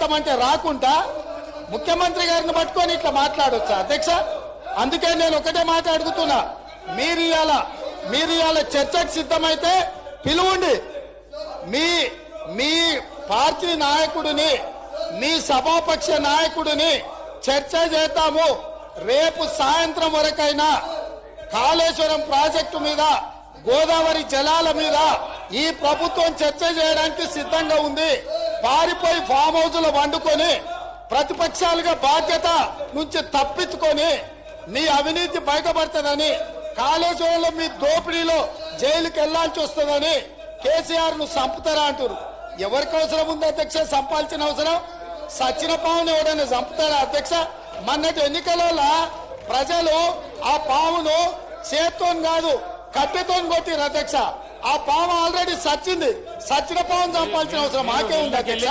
చేద్దామంటే రాకుండా ముఖ్యమంత్రి గారిని పట్టుకొని ఇట్లా మాట్లాడొచ్చా అధ్యక్ష? అందుకే నేను ఒకటే మాట అడుగుతున్నా, మీరు ఇవాళ చర్చకు సిద్ధమైతే పిలువుండి, మీ పార్టీ నాయకుడిని, మీ సభాపక్ష నాయకుడిని చర్చ చేద్దాము. రేపు సాయంత్రం వరకైనా కాళేశ్వరం ప్రాజెక్టు మీద, గోదావరి జలాల మీద ఈ ప్రభుత్వం చర్చ చేయడానికి సిద్ధంగా ఉంది. పారిపోయి ఫామ్ హౌస్లో వండుకొని ప్రతిపక్షాలుగా బాధ్యత నుంచి తప్పించుకొని మీ అవినీతి బయటపడుతుందని, కాళేశ్వరంలో మీ దోపిడీలో జైలుకి వెళ్లాల్సి వస్తుందని కేసీఆర్ ను చంపుతారా అంటారు. ఎవరికి అవసరం ఉంది అధ్యక్ష చంపాల్సిన అవసరం? సచిన పావును ఎవడైనా చంపుతారా అధ్యక్ష? మొన్నటి ఎన్నికలలో ప్రజలు ఆ పావును చేత్తో కాదు కట్టెతో కొట్టిరు అధ్యక్ష. ఆ పాము ఆల్రెడీ సచ్చింది. సచిన పావును చంపాల్సిన అవసరం మాకే ఉంది అధ్యక్ష.